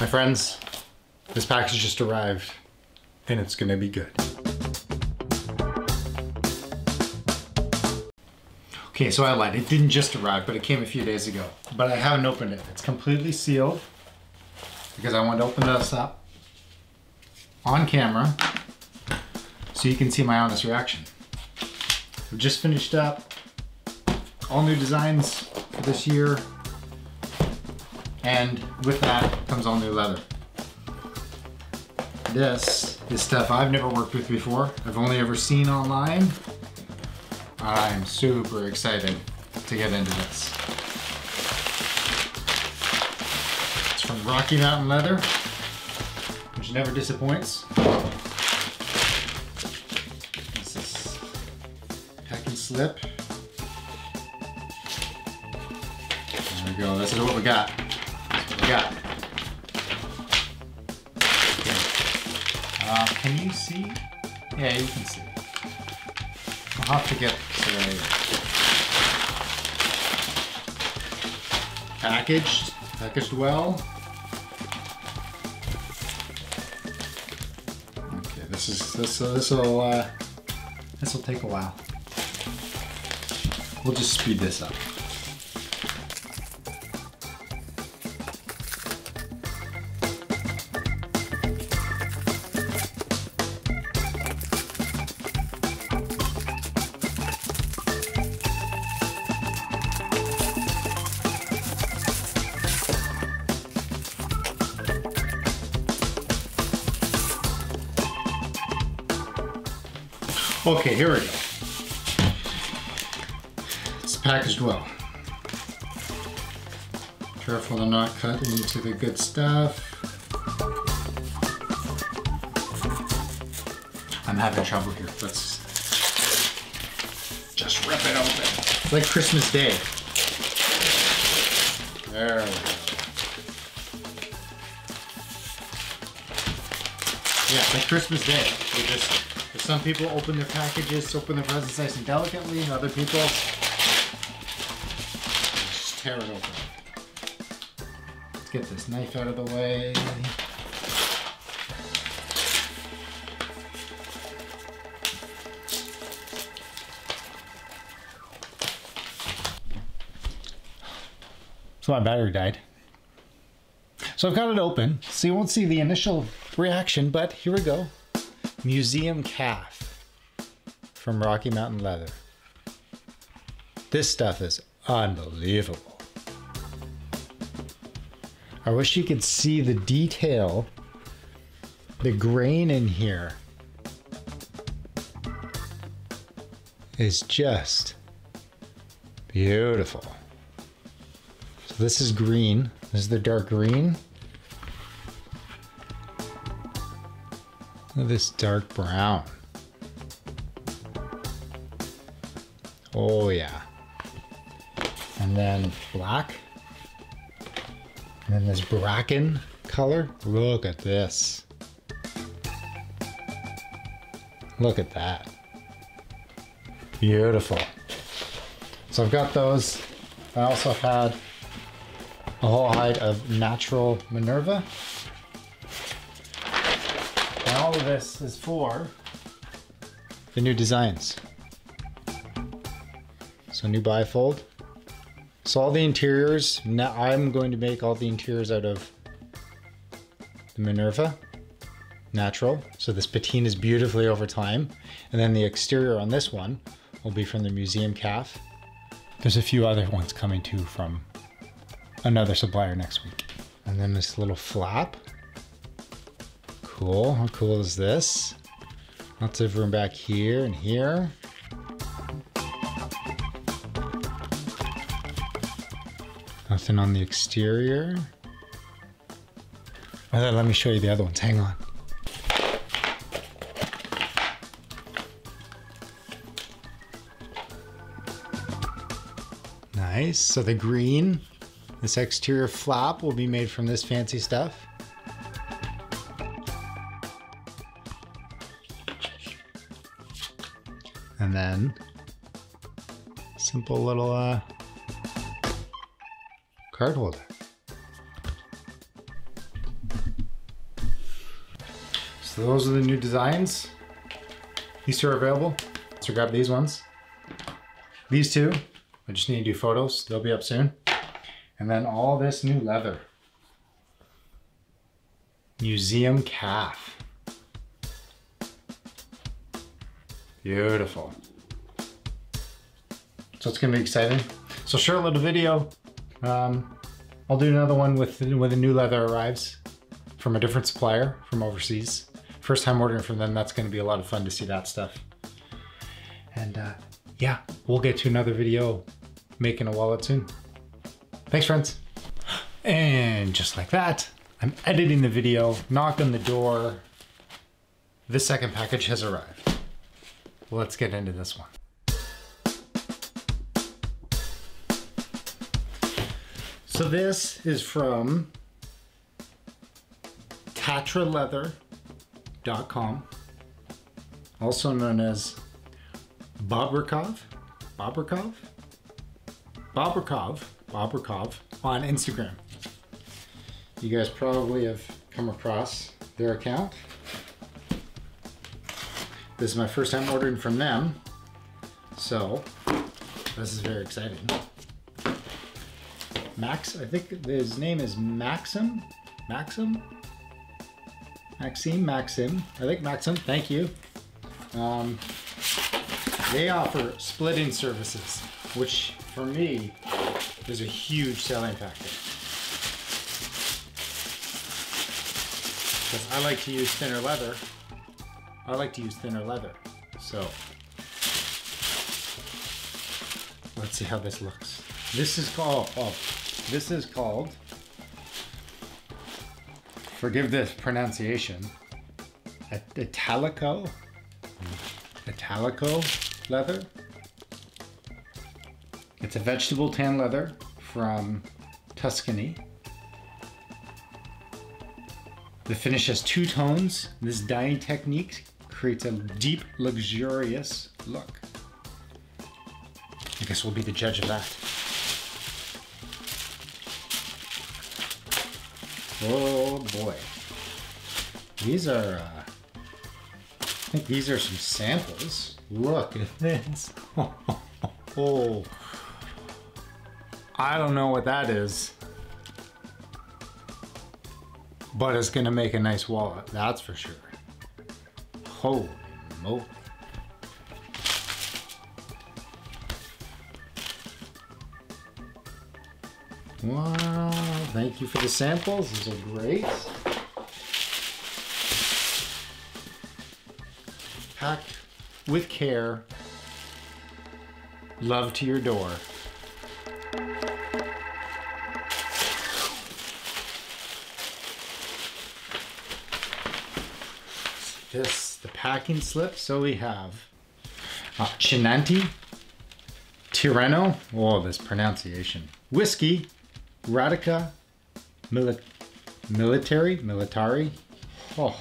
My friends, this package just arrived and it's gonna be good. Okay, so I lied. It didn't just arrive, but it came a few days ago. But I haven't opened it. It's completely sealed because I wanted to open this up on camera so you can see my honest reaction. We've just finished up all new designs for this year, and with that comes all new leather. This is stuff I've never worked with before. I've only ever seen online. I'm super excited to get into this. It's from Rocky Mountain Leather, which never disappoints. This is pack and slip. There we go, this is what we got. That's what we got. Okay. Can you see? Yeah, you can see. I'll have to get packaged well. Okay, this will take a while. We'll just speed this up. Okay, here we go. It's packaged well. Careful to not cut into the good stuff. I'm having trouble here. Let's just rip it open. It's like Christmas Day. There we go. Yeah, it's like Christmas Day. Some people open their packages, open their presents nice and delicately, and other people just tear it open. Let's get this knife out of the way. So my battery died. So I've got it open, so you won't see the initial reaction, but here we go. Musuem Calf from Rocky Mountain Leather. This stuff is unbelievable. I wish you could see the detail, the grain in here is just beautiful. So this is green, this is the dark green. Look at this dark brown. Oh yeah. And then black. And then this bracken color. Look at this. Look at that. Beautiful. So I've got those. I also had a whole hide of natural Minerva. All of this is for the new designs. So new bifold. So all the interiors, now I'm going to make all the interiors out of the Minerva, natural. So this patines beautifully over time. And then the exterior on this one will be from the Musuem Calf. There's a few other ones coming too from another supplier next week. And then this little flap. Cool, how cool is this? Lots of room back here and here. Nothing on the exterior. Let me show you the other ones, hang on. Nice, so the green, this exterior flap will be made from this fancy stuff. And then simple little card holder. So those are the new designs. These two are available. So grab these ones. These two, I just need to do photos. They'll be up soon. And then all this new leather. Musuem Calf. Beautiful. So it's gonna be exciting. So short little video. I'll do another one with when the new leather arrives from a different supplier from overseas. First time ordering from them, that's gonna be a lot of fun to see that stuff. And yeah, we'll get to another video making a wallet soon. Thanks, friends. And just like that, I'm editing the video, knock on the door. The second package has arrived. Let's get into this one. So this is from TatraLeather.com, also known as Bobrikov on Instagram. You guys probably have come across their account. This is my first time ordering from them, so this is very exciting. Max, I think his name is Maxim. I think Maxim, thank you. They offer splitting services, which for me is a huge selling factor. Because I like to use thinner leather. So let's see how this looks. This is called, forgive this pronunciation, Italico Leather. It's a vegetable tan leather from Tuscany. The finish has two tones. This dyeing technique creates a deep, luxurious look. I guess we'll be the judge of that. Oh boy. These are, I think these are some samples. Look at this. Oh. I don't know what that is, but it's gonna make a nice wallet, that's for sure. Holy moly. Wow, thank you for the samples, these are great. Packed with care, love to your door. The packing slip. So we have Chinanti, Tirreno, oh this pronunciation, whiskey, Radica, military, oh,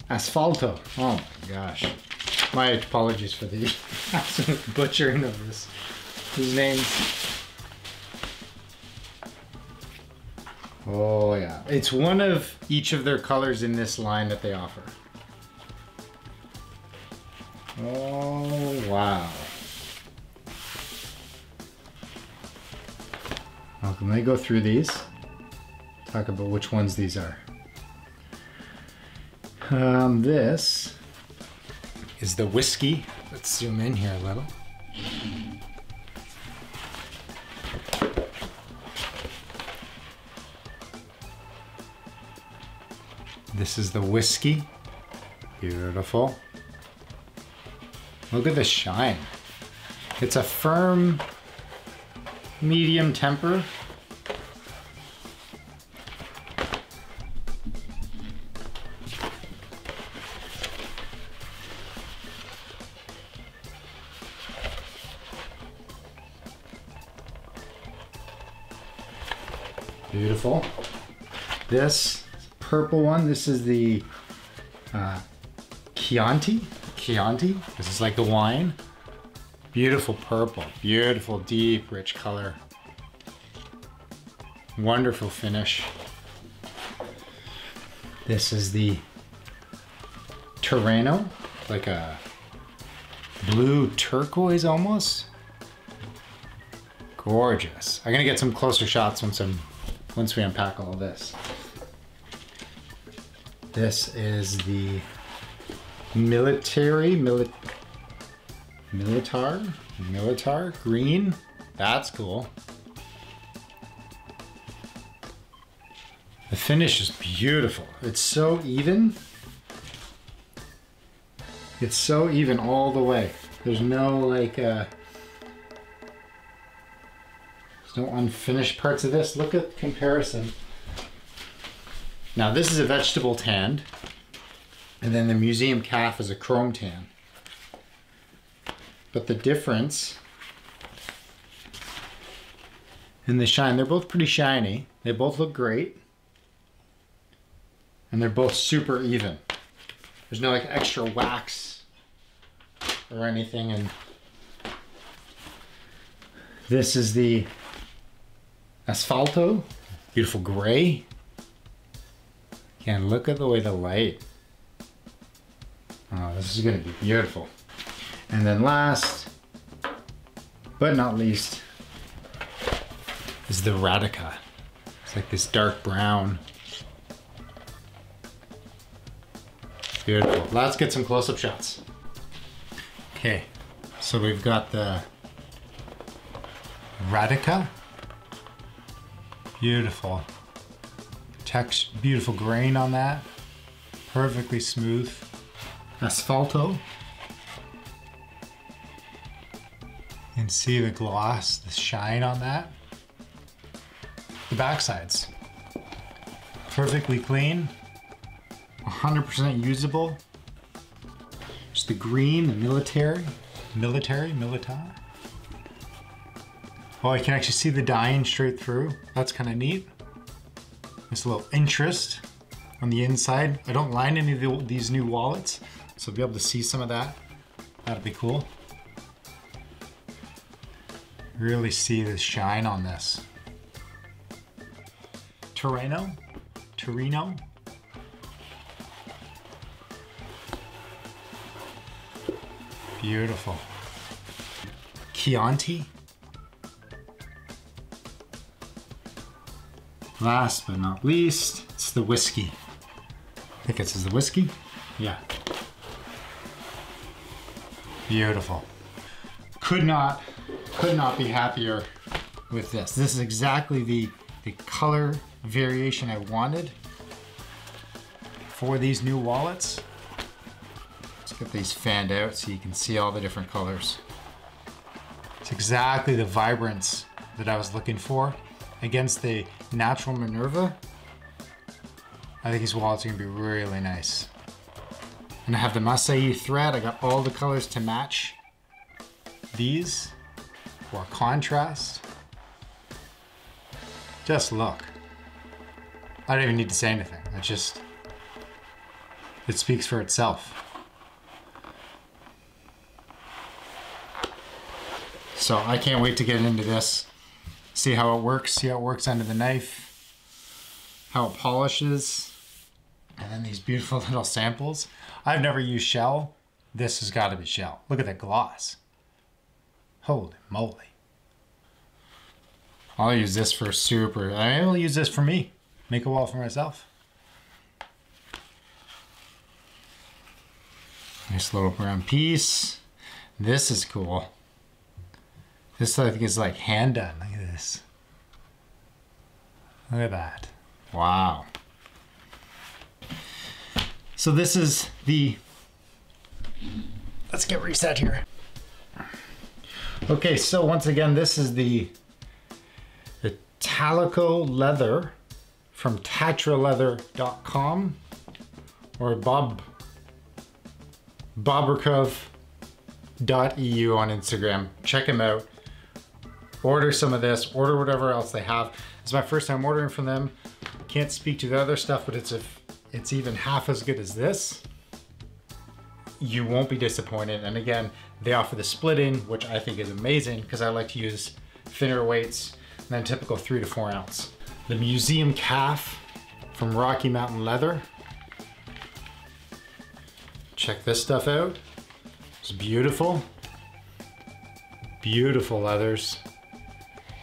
Asfalto, oh my gosh, my apologies for the absolute butchering of these names. Oh yeah, it's one of each of their colors in this line that they offer. Oh wow. Well, let me go through these, talk about which ones these are. This is the whiskey. Let's zoom in here a little. This is the whiskey. Beautiful. Look at the shine. It's a firm, medium temper. Beautiful. This purple one, this is the Chianti. This is like the wine. Beautiful purple, beautiful deep rich color. Wonderful finish. This is the Terreno, like a blue turquoise almost. Gorgeous. I'm gonna get some closer shots once we unpack all this. This is the Militar green. That's cool. The finish is beautiful. It's so even. It's so even all the way. There's no like there's no unfinished parts of this. Look at the comparison. Now this is a vegetable tanned, and then the Musuem Calf is a chrome tan. But the difference in the shine, they're both pretty shiny. They both look great. And they're both super even. There's no like extra wax or anything. And this is the Asfalto, beautiful gray. Again, look at the way the light. Oh, this is gonna be beautiful. And then last, but not least, is the Radica. It's like this dark brown. Beautiful. Let's get some close-up shots. Okay, so we've got the Radica. Beautiful. Beautiful grain on that. Perfectly smooth. Asfalto. You can see the gloss, the shine on that. The backsides. Perfectly clean. 100% usable. Just the green, the militar. Oh, you can actually see the dyeing straight through. That's kind of neat. There's a little interest on the inside. I don't line any of these new wallets, so be able to see some of that. That'd be cool. Really see the shine on this. Torino. Beautiful. Chianti. Last but not least, it's the whiskey. I think it says the whiskey. Yeah. Beautiful. Could not be happier with this. This is exactly the color variation I wanted for these new wallets. Let's get these fanned out so you can see all the different colors. It's exactly the vibrance that I was looking for against the natural Minerva. I think these wallets are gonna be really nice. And I have the Masai thread. I got all the colors to match these for contrast. Just look. I don't even need to say anything. It speaks for itself. So I can't wait to get into this. See how it works under the knife, how it polishes, and then these beautiful little samples. I've never used shell. This has got to be shell. Look at that gloss. Holy moly. I'll use this for I'll use this for me. Make a wallet for myself. Nice little brown piece. This is cool. This I think is like hand done. Look at this. Look at that. Wow. So this is the, let's get reset here. Okay, so once again, this is the Italico Leather from tatraleather.com or Bobrikov.eu on Instagram. Check him out. Order some of this, order whatever else they have. It's my first time ordering from them. Can't speak to the other stuff, but it's even half as good as this. You won't be disappointed. And again, they offer the splitting, which I think is amazing because I like to use thinner weights than typical 3 to 4 ounce. The Musuem Calf from Rocky Mountain Leather. Check this stuff out. It's beautiful. Beautiful leathers.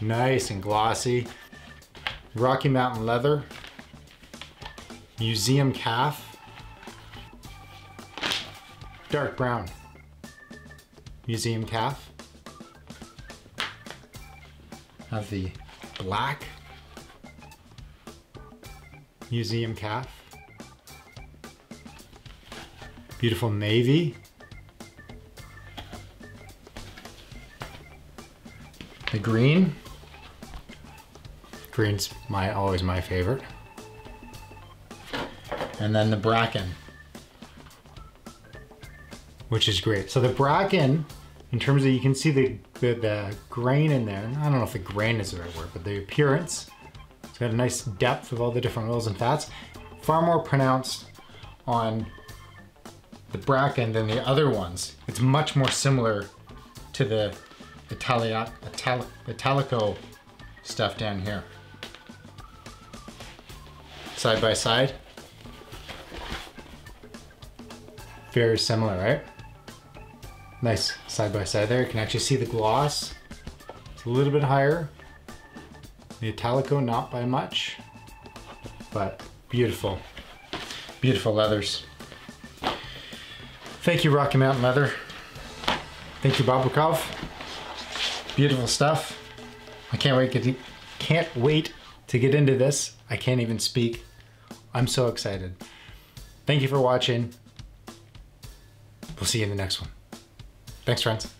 Nice and glossy. Rocky Mountain Leather. Musuem Calf. Dark brown. Musuem Calf. Have the black Musuem Calf. Beautiful navy. The green. Green's always my favorite. And then the bracken, which is great. So the bracken, in terms of, you can see the grain in there. I don't know if the grain is the right word, but the appearance. It's got a nice depth of all the different oils and fats. Far more pronounced on the bracken than the other ones. It's much more similar to the Italico stuff down here. Side by side. Very similar, right? Nice side by side there. You can actually see the gloss. It's a little bit higher. The Italico, not by much, but beautiful, beautiful leathers. Thank you, Rocky Mountain Leather. Thank you, Bobrikov. Beautiful stuff. I can't wait to get into this. I can't even speak. I'm so excited. Thank you for watching. We'll see you in the next one. Thanks, friends.